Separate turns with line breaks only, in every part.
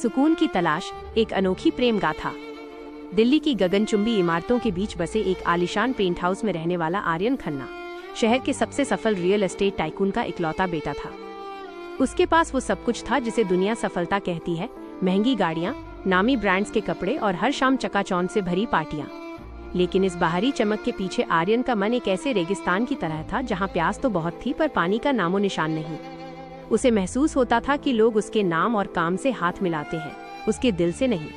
सुकून की तलाश, एक अनोखी प्रेम गाथा। दिल्ली की गगनचुंबी इमारतों के बीच बसे एक आलीशान पेंट हाउस में रहने वाला आर्यन खन्ना शहर के सबसे सफल रियल एस्टेट टाइकून का इकलौता बेटा था। उसके पास वो सब कुछ था जिसे दुनिया सफलता कहती है, महंगी गाड़ियां, नामी ब्रांड्स के कपड़े और हर शाम चकाचौंध से भरी पार्टियां। लेकिन इस बाहरी चमक के पीछे आर्यन का मन एक ऐसे रेगिस्तान की तरह था जहां प्यास तो बहुत थी पर पानी का नामो निशान नहीं। उसे महसूस होता था कि लोग उसके नाम और काम से हाथ मिलाते हैं, उसके दिल से नहीं।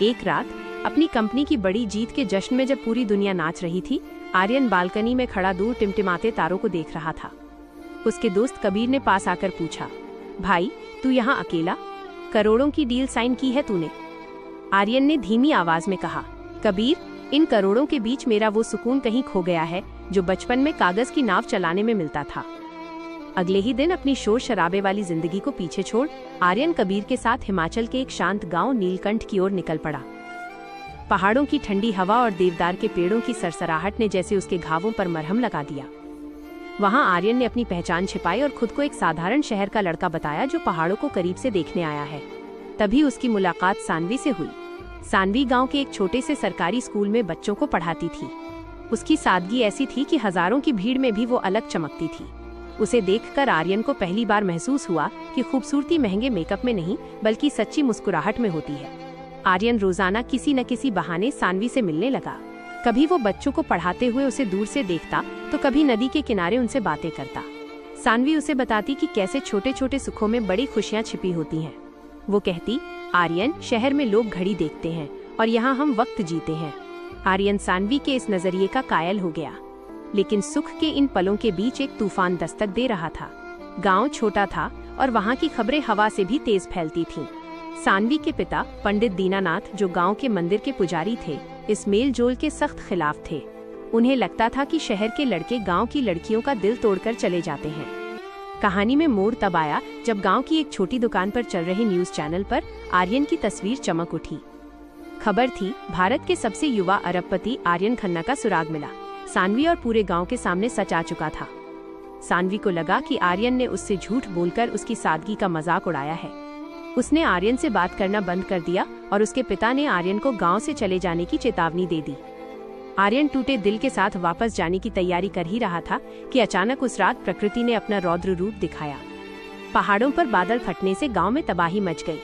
एक रात अपनी कंपनी की बड़ी जीत के जश्न में जब पूरी दुनिया नाच रही थी, आर्यन बालकनी में खड़ा दूर टिमटिमाते तारों को देख रहा था। उसके दोस्त कबीर ने पास आकर पूछा, भाई तू यहाँ अकेला? करोड़ों की डील साइन की है तूने? आर्यन ने धीमी आवाज में कहा, कबीर, इन करोड़ों के बीच मेरा वो सुकून कहीं खो गया है जो बचपन में कागज की नाव चलाने में मिलता था। अगले ही दिन अपनी शोर शराबे वाली जिंदगी को पीछे छोड़ आर्यन कबीर के साथ हिमाचल के एक शांत गांव नीलकंठ की ओर निकल पड़ा। पहाड़ों की ठंडी हवा और देवदार के पेड़ों की सरसराहट ने जैसे उसके घावों पर मरहम लगा दिया। वहां आर्यन ने अपनी पहचान छिपाई और खुद को एक साधारण शहर का लड़का बताया जो पहाड़ों को करीब से देखने आया है। तभी उसकी मुलाकात सानवी से हुई। सानवी गांव के एक छोटे से सरकारी स्कूल में बच्चों को पढ़ाती थी। उसकी सादगी ऐसी थी कि हजारों की भीड़ में भी वो अलग चमकती थी। उसे देखकर आर्यन को पहली बार महसूस हुआ कि खूबसूरती महंगे मेकअप में नहीं बल्कि सच्ची मुस्कुराहट में होती है। आर्यन रोजाना किसी न किसी बहाने सानवी से मिलने लगा। कभी वो बच्चों को पढ़ाते हुए उसे दूर से देखता तो कभी नदी के किनारे उनसे बातें करता। सानवी उसे बताती कि कैसे छोटे छोटे सुखों में बड़ी खुशियां छिपी होती हैं। वो कहती, आर्यन, शहर में लोग घड़ी देखते हैं और यहाँ हम वक्त जीते हैं। आर्यन सानवी के इस नजरिए का कायल हो गया। लेकिन सुख के इन पलों के बीच एक तूफान दस्तक दे रहा था। गांव छोटा था और वहां की खबरें हवा से भी तेज फैलती थीं। सानवी के पिता पंडित दीनानाथ, जो गांव के मंदिर के पुजारी थे, इस मेल जोल के सख्त खिलाफ थे। उन्हें लगता था कि शहर के लड़के गांव की लड़कियों का दिल तोड़कर चले जाते हैं। कहानी में मोड़ तब आया जब गांव की एक छोटी दुकान पर चल रहे न्यूज चैनल पर आर्यन की तस्वीर चमक उठी। खबर थी, भारत के सबसे युवा अरबपति आर्यन खन्ना का सुराग मिला। सानवी और पूरे गांव के सामने सच आ चुका था। सानवी को लगा कि आर्यन ने उससे झूठ बोलकर उसकी सादगी का मजाक उड़ाया है। उसने आर्यन से बात करना बंद कर दिया और उसके पिता ने आर्यन को गांव से चले जाने की चेतावनी दे दी। आर्यन टूटे दिल के साथ वापस जाने की तैयारी कर ही रहा था कि अचानक उस रात प्रकृति ने अपना रौद्र रूप दिखाया। पहाड़ों पर बादल फटने से गांव में तबाही मच गई।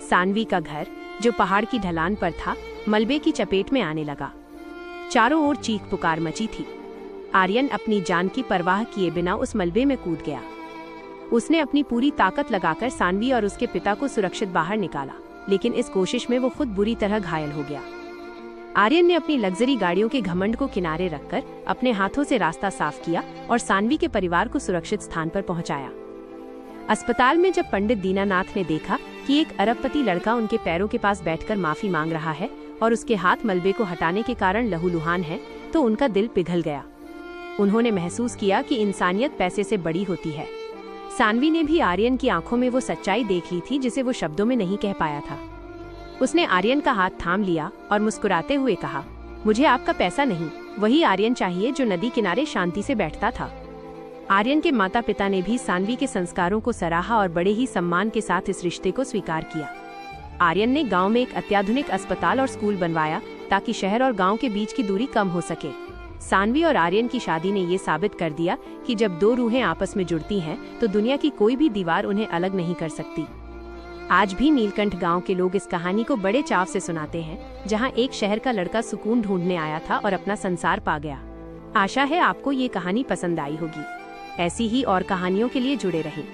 सानवी का घर, जो पहाड़ की ढलान पर था, मलबे की चपेट में आने लगा। चारों ओर चीख पुकार मची थी। आर्यन अपनी जान की परवाह किए बिना उस मलबे में कूद गया। उसने अपनी पूरी ताकत लगाकर सानवी और उसके पिता को सुरक्षित बाहर निकाला, लेकिन इस कोशिश में वो खुद बुरी तरह घायल हो गया। आर्यन ने अपनी लग्जरी गाड़ियों के घमंड को किनारे रखकर अपने हाथों से रास्ता साफ किया और सानवी के परिवार को सुरक्षित स्थान पर पहुंचाया। अस्पताल में जब पंडित दीनानाथ ने देखा कि एक अरबपति लड़का उनके पैरों के पास बैठकर माफी मांग रहा है और उसके हाथ मलबे को हटाने के कारण लहूलुहान है, तो उनका दिल पिघल गया। उन्होंने महसूस किया कि इंसानियत पैसे से बड़ी होती है। सानवी ने भी आर्यन की आंखों में वो सच्चाई देख ली थी जिसे वो शब्दों में नहीं कह पाया था। उसने आर्यन का हाथ थाम लिया और मुस्कुराते हुए कहा, मुझे आपका पैसा नहीं, वही आर्यन चाहिए जो नदी किनारे शांति से बैठता था। आर्यन के माता पिता ने भी सानवी के संस्कारों को सराहा और बड़े ही सम्मान के साथ इस रिश्ते को स्वीकार किया। आर्यन ने गांव में एक अत्याधुनिक अस्पताल और स्कूल बनवाया ताकि शहर और गांव के बीच की दूरी कम हो सके। सानवी और आर्यन की शादी ने ये साबित कर दिया कि जब दो रूहें आपस में जुड़ती हैं तो दुनिया की कोई भी दीवार उन्हें अलग नहीं कर सकती। आज भी नीलकंठ गांव के लोग इस कहानी को बड़े चाव से सुनाते हैं, जहां एक शहर का लड़का सुकून ढूंढने आया था और अपना संसार पा गया। आशा है आपको ये कहानी पसंद आई होगी। ऐसी ही और कहानियों के लिए जुड़े रहें।